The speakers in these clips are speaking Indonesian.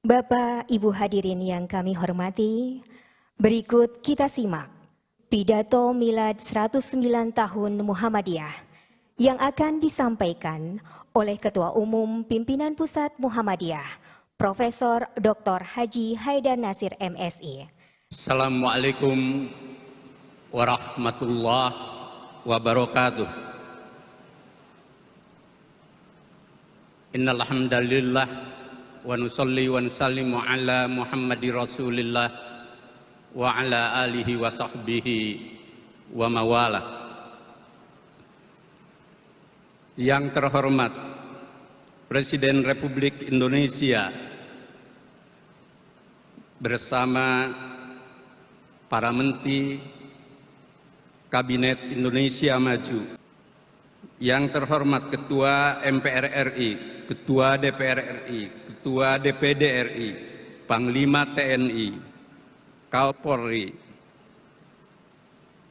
Bapak, Ibu hadirin yang kami hormati, berikut kita simak pidato Milad 109 tahun Muhammadiyah yang akan disampaikan oleh Ketua Umum Pimpinan Pusat Muhammadiyah, Profesor Dr. Haji Haidar Nasir MSI. Assalamualaikum warahmatullahi wabarakatuh. Innal hamdalillah wa nusalli wa nusallimu ala Muhammadir Rasulillah wa ala alihi wa sahbihi wa mawala. Yang terhormat Presiden Republik Indonesia bersama para menteri Kabinet Indonesia Maju, yang terhormat Ketua MPR RI, Ketua DPR RI, Ketua DPD RI, Panglima TNI, Kapolri,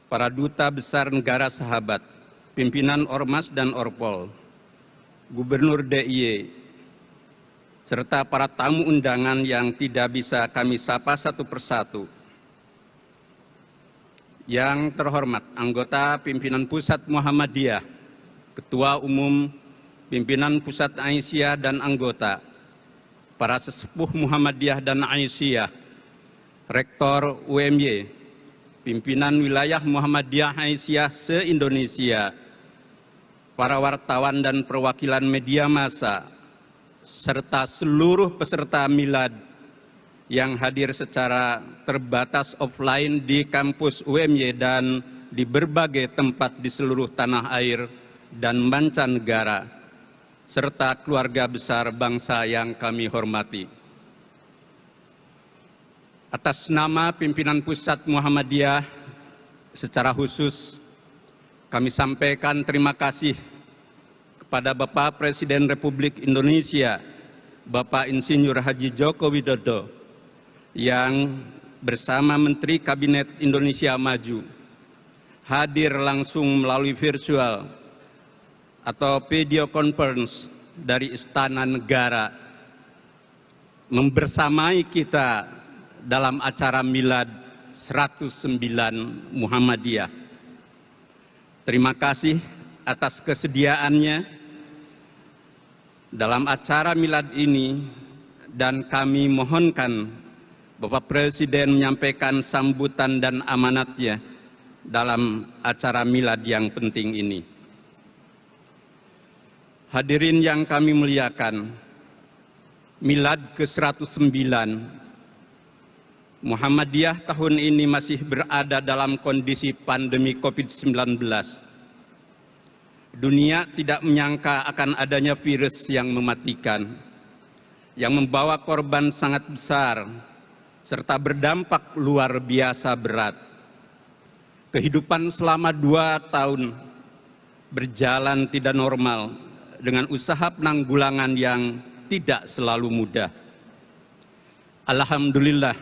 para duta besar negara sahabat, pimpinan Ormas dan Orpol, Gubernur DIY, serta para tamu undangan yang tidak bisa kami sapa satu persatu. Yang terhormat anggota pimpinan Pusat Muhammadiyah, Ketua Umum Pimpinan Pusat Aisyah dan anggota, para sesepuh Muhammadiyah dan Aisyah, Rektor UMY, pimpinan wilayah Muhammadiyah Aisyah se-Indonesia, para wartawan dan perwakilan media massa, serta seluruh peserta Milad yang hadir secara terbatas offline di kampus UMY dan di berbagai tempat di seluruh tanah air dan mancanegara, serta keluarga besar bangsa yang kami hormati. Atas nama pimpinan Pusat Muhammadiyah, secara khusus kami sampaikan terima kasih kepada Bapak Presiden Republik Indonesia, Bapak Insinyur Haji Joko Widodo, yang bersama Menteri Kabinet Indonesia Maju hadir langsung melalui virtual atau video conference dari Istana Negara, membersamai kita dalam acara Milad 109 Muhammadiyah. Terima kasih atas kesediaannya dalam acara Milad ini, dan kami mohonkan Bapak Presiden menyampaikan sambutan dan amanatnya dalam acara Milad yang penting ini. Hadirin yang kami muliakan, Milad ke-109 Muhammadiyah tahun ini masih berada dalam kondisi pandemi COVID-19. Dunia tidak menyangka akan adanya virus yang mematikan, yang membawa korban sangat besar, serta berdampak luar biasa berat. Kehidupan selama 2 tahun berjalan tidak normal dengan usaha penanggulangan yang tidak selalu mudah. Alhamdulillah,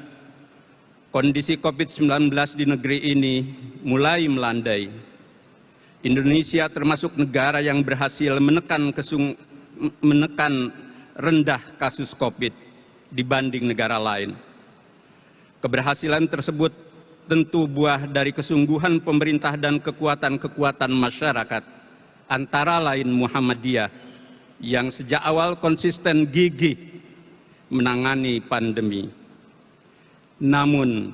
kondisi COVID-19 di negeri ini mulai melandai. Indonesia termasuk negara yang berhasil menekan rendah kasus COVID dibanding negara lain. Keberhasilan tersebut tentu buah dari kesungguhan pemerintah dan kekuatan-kekuatan masyarakat, antara lain Muhammadiyah, yang sejak awal konsisten gigih menangani pandemi. Namun,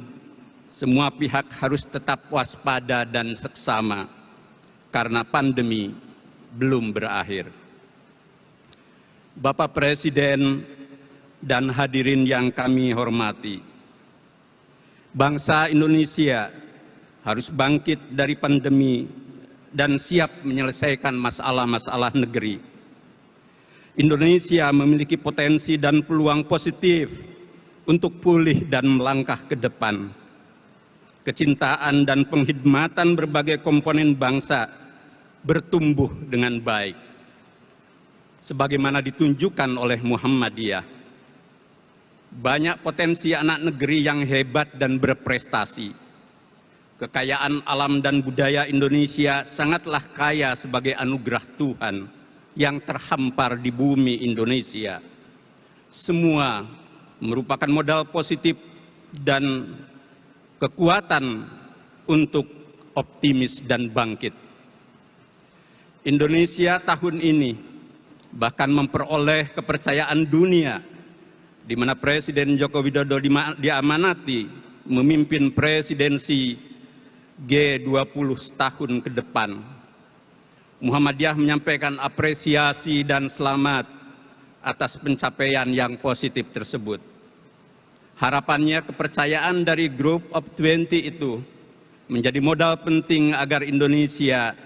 semua pihak harus tetap waspada dan seksama, karena pandemi belum berakhir. Bapak Presiden dan hadirin yang kami hormati, bangsa Indonesia harus bangkit dari pandemi dan siap menyelesaikan masalah-masalah negeri. Indonesia memiliki potensi dan peluang positif untuk pulih dan melangkah ke depan. Kecintaan dan penghormatan berbagai komponen bangsa bertumbuh dengan baik, sebagaimana ditunjukkan oleh Muhammadiyah. Banyak potensi anak negeri yang hebat dan berprestasi. Kekayaan alam dan budaya Indonesia sangatlah kaya sebagai anugerah Tuhan yang terhampar di bumi Indonesia. Semua merupakan modal positif dan kekuatan untuk optimis dan bangkit. Indonesia tahun ini bahkan memperoleh kepercayaan dunia, di mana Presiden Joko Widodo diamanati memimpin presidensi G20 tahun ke depan. Muhammadiyah menyampaikan apresiasi dan selamat atas pencapaian yang positif tersebut. Harapannya kepercayaan dari Group of 20 itu menjadi modal penting agar Indonesia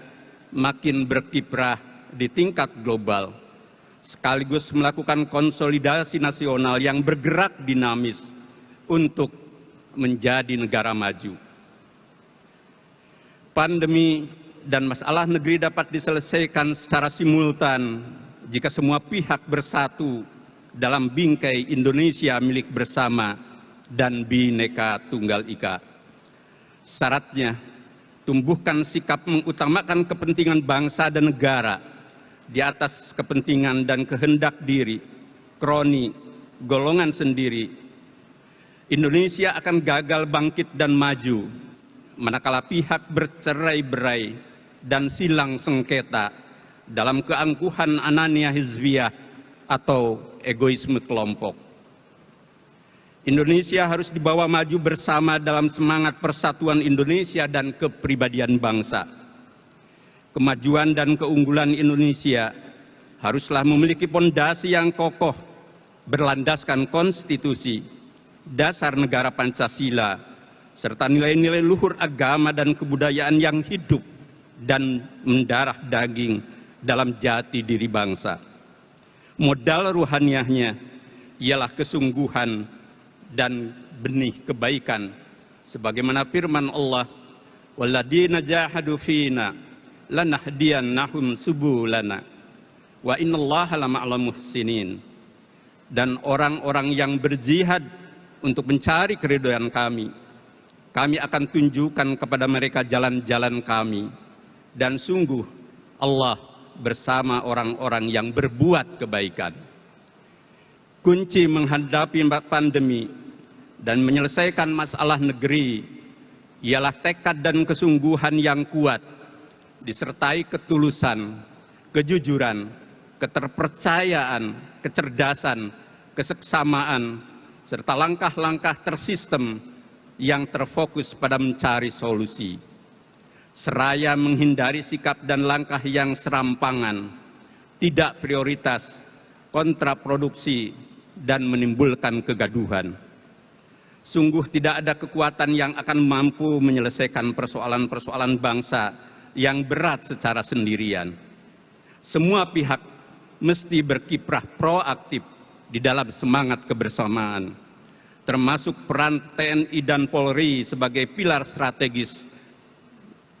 makin berkiprah di tingkat global, sekaligus melakukan konsolidasi nasional yang bergerak dinamis untuk menjadi negara maju. Pandemi dan masalah negeri dapat diselesaikan secara simultan jika semua pihak bersatu dalam bingkai Indonesia milik bersama dan Bhinneka Tunggal Ika. Syaratnya, tumbuhkan sikap mengutamakan kepentingan bangsa dan negara di atas kepentingan dan kehendak diri, kroni, golongan sendiri. Indonesia akan gagal bangkit dan maju manakala pihak bercerai-berai dan silang sengketa dalam keangkuhan anania hizbiyah atau egoisme kelompok. Indonesia harus dibawa maju bersama dalam semangat persatuan Indonesia dan kepribadian bangsa. Kemajuan dan keunggulan Indonesia haruslah memiliki pondasi yang kokoh, berlandaskan konstitusi, dasar negara Pancasila, serta nilai-nilai luhur agama dan kebudayaan yang hidup dan mendarah daging dalam jati diri bangsa. Modal ruhaniahnya ialah kesungguhan dan benih kebaikan, sebagaimana firman Allah, walladzina jahadu fina lanahdiyannahum subulana wa innallaha lama'al muhsinin. Dan orang-orang yang berjihad untuk mencari keridhaan kami akan tunjukkan kepada mereka jalan-jalan kami, dan sungguh Allah bersama orang-orang yang berbuat kebaikan. Kunci menghadapi pandemi dan menyelesaikan masalah negeri ialah tekad dan kesungguhan yang kuat, disertai ketulusan, kejujuran, keterpercayaan, kecerdasan, keseksamaan, serta langkah-langkah tersistem yang terfokus pada mencari solusi, seraya menghindari sikap dan langkah yang serampangan, tidak prioritas, kontraproduksi, dan menimbulkan kegaduhan. Sungguh tidak ada kekuatan yang akan mampu menyelesaikan persoalan-persoalan bangsa yang berat secara sendirian. Semua pihak mesti berkiprah proaktif di dalam semangat kebersamaan, termasuk peran TNI dan Polri sebagai pilar strategis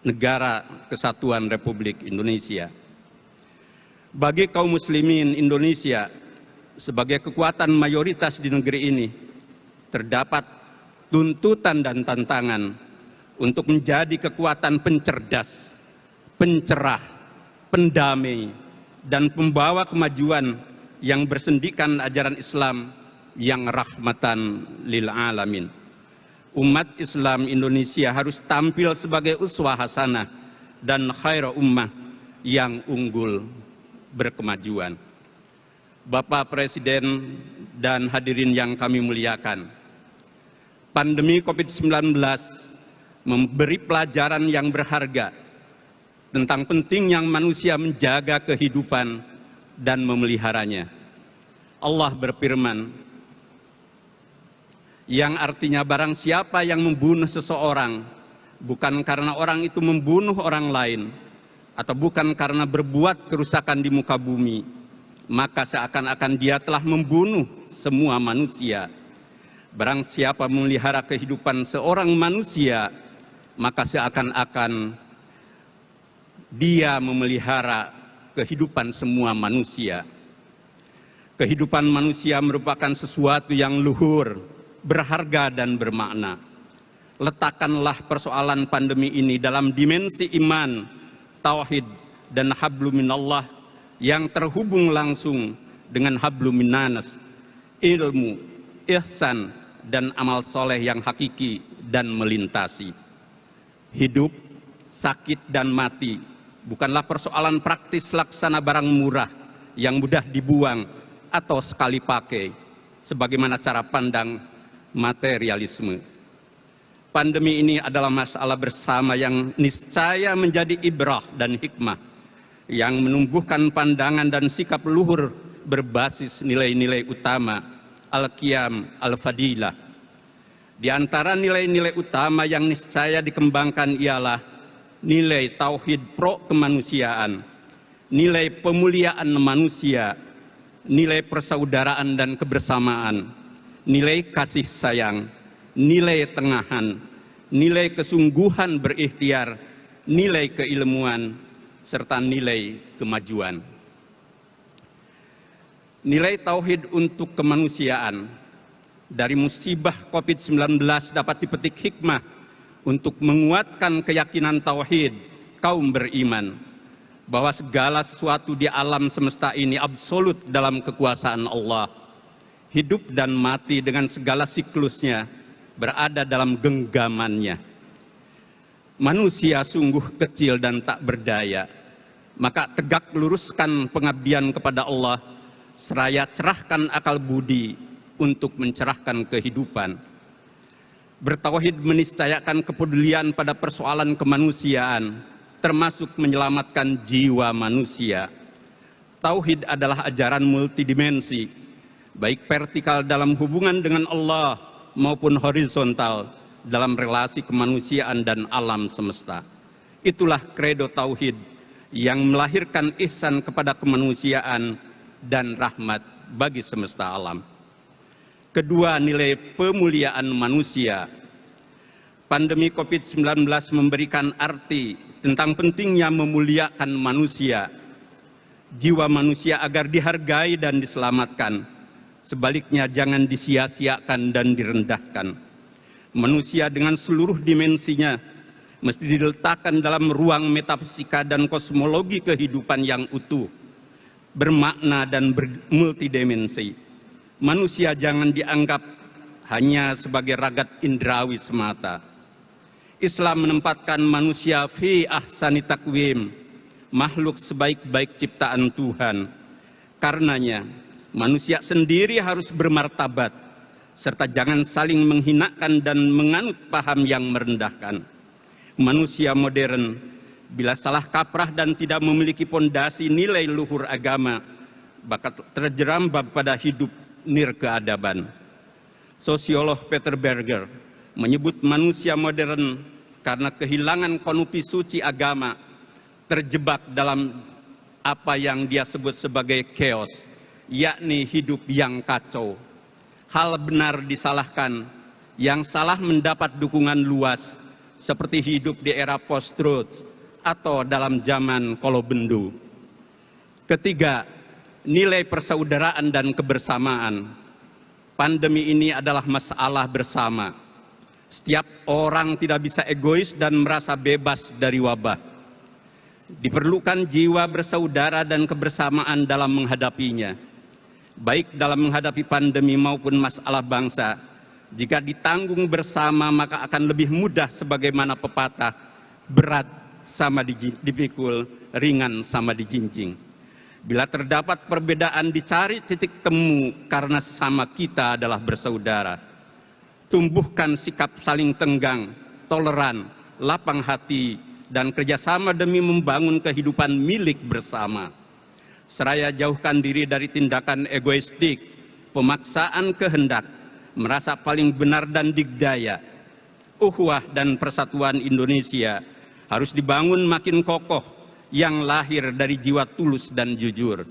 negara kesatuan Republik Indonesia. Bagi kaum muslimin Indonesia sebagai kekuatan mayoritas di negeri ini, terdapat tuntutan dan tantangan untuk menjadi kekuatan pencerdas, pencerah, pendamai, dan pembawa kemajuan yang bersendikan ajaran Islam yang rahmatan lil alamin. Umat Islam Indonesia harus tampil sebagai uswah hasanah dan khairu ummah yang unggul berkemajuan. Bapak Presiden dan hadirin yang kami muliakan, pandemi COVID-19 memberi pelajaran yang berharga tentang pentingnya manusia menjaga kehidupan dan memeliharanya. Allah berfirman, yang artinya barang siapa yang membunuh seseorang bukan karena orang itu membunuh orang lain atau bukan karena berbuat kerusakan di muka bumi, maka seakan-akan dia telah membunuh semua manusia. Barang siapa memelihara kehidupan seorang manusia, maka seakan-akan dia memelihara kehidupan semua manusia. Kehidupan manusia merupakan sesuatu yang luhur, berharga dan bermakna. Letakkanlah persoalan pandemi ini dalam dimensi iman, tauhid, dan hablum minallah yang terhubung langsung dengan hablum minanas, ilmu, ihsan, dan amal soleh yang hakiki dan melintasi. Hidup, sakit, dan mati bukanlah persoalan praktis laksana barang murah yang mudah dibuang atau sekali pakai, sebagaimana cara pandang materialisme. Pandemi ini adalah masalah bersama yang niscaya menjadi ibrah dan hikmah, yang menumbuhkan pandangan dan sikap luhur berbasis nilai-nilai utama, al-qiyam, al-fadilah. Di antara nilai-nilai utama yang niscaya dikembangkan ialah nilai tauhid pro kemanusiaan, nilai pemuliaan manusia, nilai persaudaraan dan kebersamaan, nilai kasih sayang, nilai tengahan, nilai kesungguhan berikhtiar, nilai keilmuan, serta nilai kemajuan. Nilai tauhid untuk kemanusiaan. Dari musibah COVID-19 dapat dipetik hikmah untuk menguatkan keyakinan tauhid kaum beriman bahwa segala sesuatu di alam semesta ini absolut dalam kekuasaan Allah. Hidup dan mati dengan segala siklusnya berada dalam genggamannya. Manusia sungguh kecil dan tak berdaya, maka tegak luruskan pengabdian kepada Allah, seraya cerahkan akal budi untuk mencerahkan kehidupan. Bertauhid meniscayakan kepedulian pada persoalan kemanusiaan, termasuk menyelamatkan jiwa manusia. Tauhid adalah ajaran multidimensi, baik vertikal dalam hubungan dengan Allah maupun horizontal dalam relasi kemanusiaan dan alam semesta. Itulah kredo tauhid yang melahirkan ihsan kepada kemanusiaan dan rahmat bagi semesta alam. Kedua, nilai pemuliaan manusia. Pandemi COVID-19 memberikan arti tentang pentingnya memuliakan manusia, jiwa manusia agar dihargai dan diselamatkan. Sebaliknya jangan disia-siakan dan direndahkan. Manusia dengan seluruh dimensinya mesti diletakkan dalam ruang metafisika dan kosmologi kehidupan yang utuh, bermakna dan multidimensi. Manusia jangan dianggap hanya sebagai ragat indrawi semata. Islam menempatkan manusia fi ahsani taqwim, makhluk sebaik-baik ciptaan Tuhan. Karenanya, manusia sendiri harus bermartabat, serta jangan saling menghinakan dan menganut paham yang merendahkan. Manusia modern, bila salah kaprah dan tidak memiliki pondasi nilai luhur agama, bakal terjerambab pada hidup nirkeadaban. Sosiolog Peter Berger menyebut manusia modern karena kehilangan konopi suci agama, terjebak dalam apa yang dia sebut sebagai chaos, yakni hidup yang kacau. Hal benar disalahkan, yang salah mendapat dukungan luas, seperti hidup di era post-truth atau dalam zaman kolobendu. Ketiga, nilai persaudaraan dan kebersamaan. Pandemi ini adalah masalah bersama. Setiap orang tidak bisa egois dan merasa bebas dari wabah. Diperlukan jiwa bersaudara dan kebersamaan dalam menghadapinya, baik dalam menghadapi pandemi maupun masalah bangsa. Jika ditanggung bersama, maka akan lebih mudah, sebagaimana pepatah, berat sama dipikul, ringan sama dijinjing. Bila terdapat perbedaan, dicari titik temu karena sesama kita adalah bersaudara. Tumbuhkan sikap saling tenggang, toleran, lapang hati, dan kerjasama demi membangun kehidupan milik bersama. Seraya jauhkan diri dari tindakan egoistik, pemaksaan kehendak, merasa paling benar dan digdaya. Ukhuwah dan persatuan Indonesia harus dibangun makin kokoh, yang lahir dari jiwa tulus dan jujur,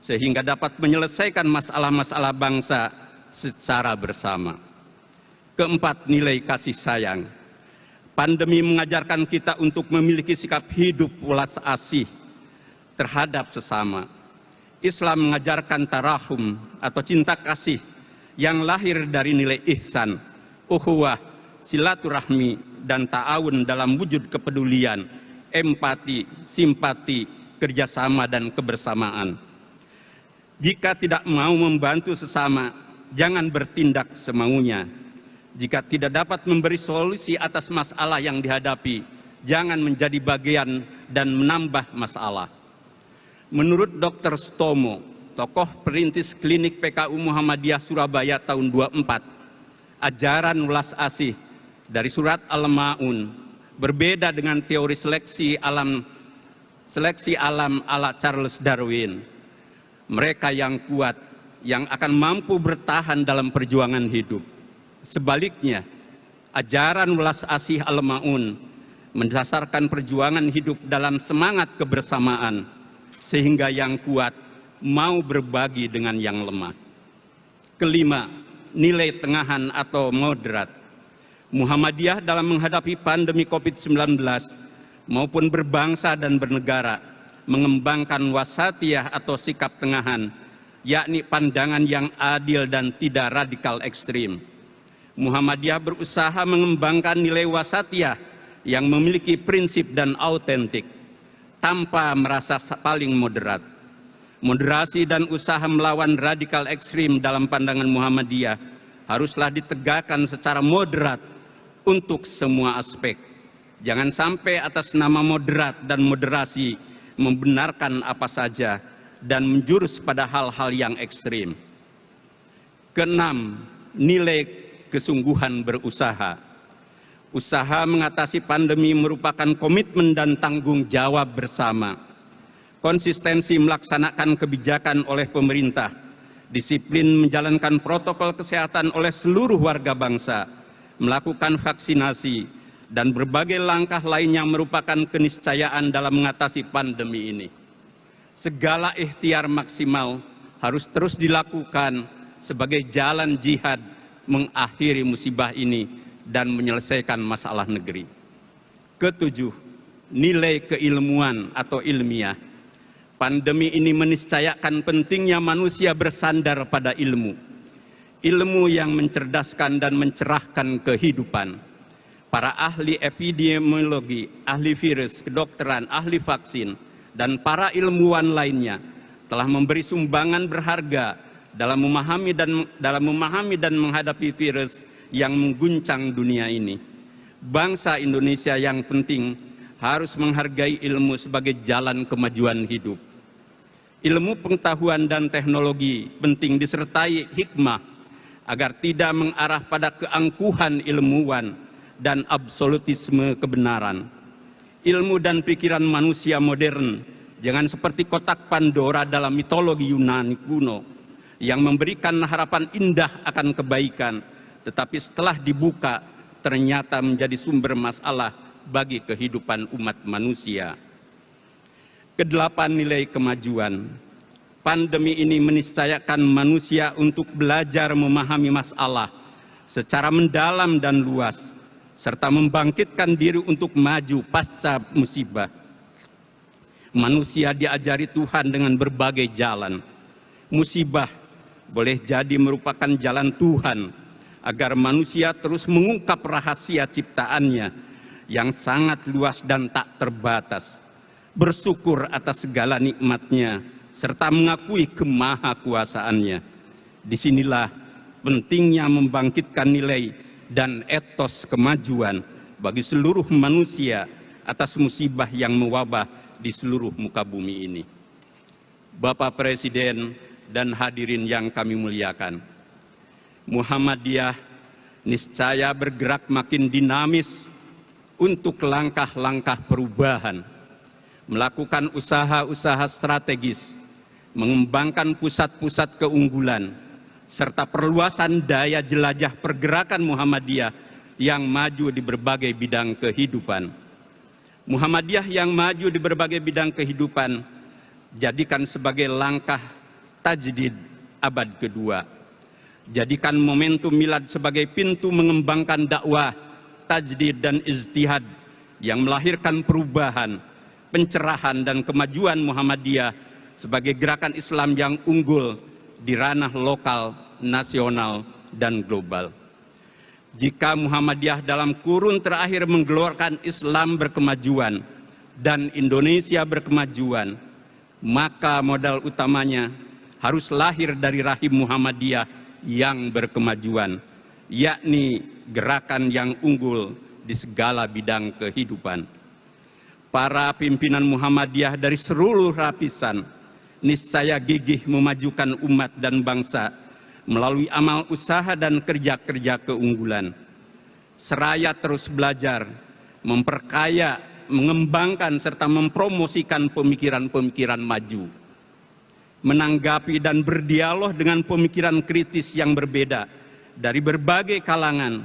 sehingga dapat menyelesaikan masalah-masalah bangsa secara bersama. Keempat, nilai kasih sayang. Pandemi mengajarkan kita untuk memiliki sikap hidup welas asih terhadap sesama. Islam mengajarkan tarahum atau cinta kasih yang lahir dari nilai ihsan, ukhuwah, silaturahmi, dan ta'awun dalam wujud kepedulian, empati, simpati, kerjasama, dan kebersamaan. Jika tidak mau membantu sesama, jangan bertindak semaunya. Jika tidak dapat memberi solusi atas masalah yang dihadapi, jangan menjadi bagian dan menambah masalah. Menurut Dr. Stomo, tokoh perintis klinik PKU Muhammadiyah Surabaya tahun 24, ajaran welas asih dari surat Al-Ma'un berbeda dengan teori seleksi alam ala Charles Darwin. Mereka yang kuat, yang akan mampu bertahan dalam perjuangan hidup. Sebaliknya, ajaran welas asih Al-Ma'un mendasarkan perjuangan hidup dalam semangat kebersamaan, sehingga yang kuat mau berbagi dengan yang lemah. Kelima, nilai tengahan atau moderat. Muhammadiyah dalam menghadapi pandemi COVID-19 maupun berbangsa dan bernegara mengembangkan wasatiyah atau sikap tengahan, yakni pandangan yang adil dan tidak radikal ekstrim. Muhammadiyah berusaha mengembangkan nilai wasatiyah yang memiliki prinsip dan autentik tanpa merasa paling moderat. Moderasi dan usaha melawan radikal ekstrim dalam pandangan Muhammadiyah haruslah ditegakkan secara moderat untuk semua aspek. Jangan sampai atas nama moderat dan moderasi membenarkan apa saja dan menjurus pada hal-hal yang ekstrim. Keenam, nilai kesungguhan berusaha. Usaha mengatasi pandemi merupakan komitmen dan tanggung jawab bersama. Konsistensi melaksanakan kebijakan oleh pemerintah, disiplin menjalankan protokol kesehatan oleh seluruh warga bangsa, melakukan vaksinasi, dan berbagai langkah lainnya merupakan keniscayaan dalam mengatasi pandemi ini. Segala ikhtiar maksimal harus terus dilakukan sebagai jalan jihad mengakhiri musibah ini dan menyelesaikan masalah negeri. Ketujuh, nilai keilmuan atau ilmiah. Pandemi ini meniscayakan pentingnya manusia bersandar pada ilmu. Ilmu yang mencerdaskan dan mencerahkan kehidupan. Para ahli epidemiologi, ahli virus, kedokteran, ahli vaksin, dan para ilmuwan lainnya telah memberi sumbangan berharga dalam memahami dan menghadapi virus yang mengguncang dunia ini. Bangsa Indonesia yang penting harus menghargai ilmu sebagai jalan kemajuan hidup. Ilmu pengetahuan dan teknologi penting disertai hikmah agar tidak mengarah pada keangkuhan ilmuwan dan absolutisme kebenaran. Ilmu dan pikiran manusia modern jangan seperti kotak Pandora dalam mitologi Yunani kuno yang memberikan harapan indah akan kebaikan, tetapi setelah dibuka ternyata menjadi sumber masalah bagi kehidupan umat manusia. Kedelapan, nilai kemajuan. Pandemi ini meniscayakan manusia untuk belajar memahami masalah secara mendalam dan luas, serta membangkitkan diri untuk maju pasca musibah. Manusia diajari Tuhan dengan berbagai jalan. Musibah boleh jadi merupakan jalan Tuhan agar manusia terus mengungkap rahasia ciptaannya yang sangat luas dan tak terbatas, bersyukur atas segala nikmatnya, serta mengakui kemahakuasaannya. Disinilah pentingnya membangkitkan nilai dan etos kemajuan bagi seluruh manusia atas musibah yang mewabah di seluruh muka bumi ini. Bapak Presiden dan hadirin yang kami muliakan, Muhammadiyah niscaya bergerak makin dinamis untuk langkah-langkah perubahan, melakukan usaha-usaha strategis, mengembangkan pusat-pusat keunggulan, serta perluasan daya jelajah pergerakan Muhammadiyah yang maju di berbagai bidang kehidupan. Muhammadiyah yang maju di berbagai bidang kehidupan jadikan sebagai langkah tajdid abad kedua. Jadikan momentum milad sebagai pintu mengembangkan dakwah, tajdid dan ijtihad yang melahirkan perubahan, pencerahan dan kemajuan Muhammadiyah sebagai gerakan Islam yang unggul di ranah lokal, nasional, dan global. Jika Muhammadiyah dalam kurun terakhir menggelorakan Islam berkemajuan dan Indonesia berkemajuan, maka modal utamanya harus lahir dari rahim Muhammadiyah yang berkemajuan, yakni gerakan yang unggul di segala bidang kehidupan. Para pimpinan Muhammadiyah dari seluruh lapisan niscaya gigih memajukan umat dan bangsa melalui amal usaha dan kerja-kerja keunggulan. Seraya terus belajar, memperkaya, mengembangkan serta mempromosikan pemikiran-pemikiran maju. Menanggapi dan berdialog dengan pemikiran kritis yang berbeda dari berbagai kalangan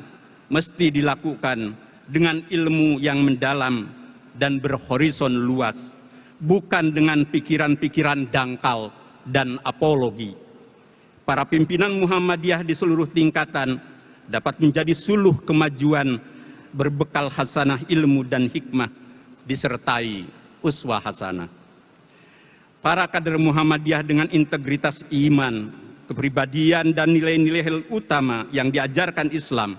mesti dilakukan dengan ilmu yang mendalam dan berhorizon luas, bukan dengan pikiran-pikiran dangkal dan apologi. Para pimpinan Muhammadiyah di seluruh tingkatan dapat menjadi suluh kemajuan berbekal hasanah ilmu dan hikmah disertai uswah hasanah. Para kader Muhammadiyah dengan integritas iman, kepribadian dan nilai-nilai utama yang diajarkan Islam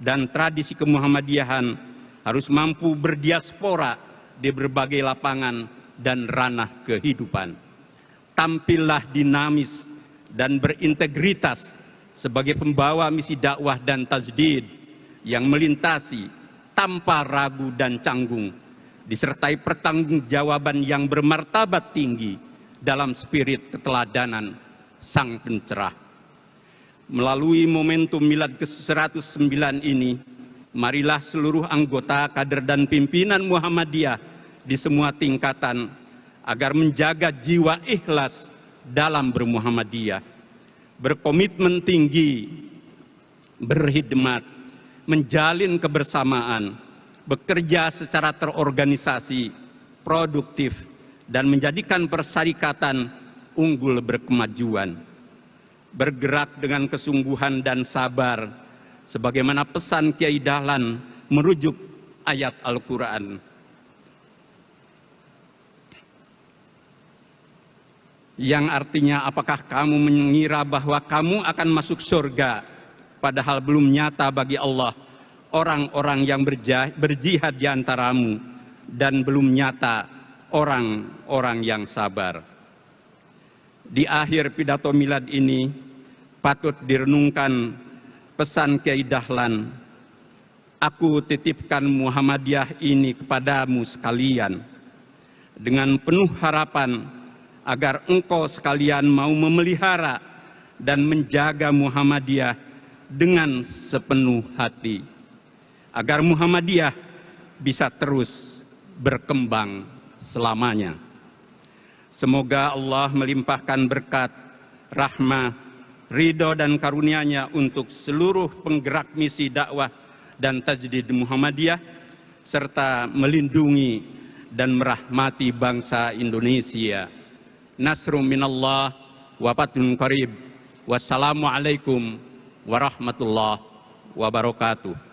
dan tradisi kemuhammadiyahan harus mampu berdiaspora di berbagai lapangan dan ranah kehidupan. Tampillah dinamis dan berintegritas sebagai pembawa misi dakwah dan tajdid yang melintasi tanpa ragu dan canggung, disertai pertanggungjawaban yang bermartabat tinggi dalam spirit keteladanan Sang Pencerah. Melalui momentum milad ke-109 ini, marilah seluruh anggota, kader dan pimpinan Muhammadiyah di semua tingkatan agar menjaga jiwa ikhlas dalam bermuhammadiyah, berkomitmen tinggi, berkhidmat, menjalin kebersamaan, bekerja secara terorganisasi, produktif, dan menjadikan persyarikatan unggul berkemajuan. Bergerak dengan kesungguhan dan sabar, sebagaimana pesan Kiai Dahlan merujuk ayat Al-Quran. Yang artinya, apakah kamu mengira bahwa kamu akan masuk surga, padahal belum nyata bagi Allah orang-orang yang berjihad di antaramu, dan belum nyata orang-orang yang sabar. Di akhir pidato milad ini patut direnungkan pesan Kiai Dahlan, aku titipkan Muhammadiyah ini kepadamu sekalian, dengan penuh harapan agar engkau sekalian mau memelihara dan menjaga Muhammadiyah dengan sepenuh hati, agar Muhammadiyah bisa terus berkembang selamanya. Semoga Allah melimpahkan berkat, rahmah, ridho dan karunia-Nya untuk seluruh penggerak misi dakwah dan tajdid Muhammadiyah, serta melindungi dan merahmati bangsa Indonesia. Nasrum minallah wa fathun qarib. Wassalamualaikum warahmatullahi wabarakatuh.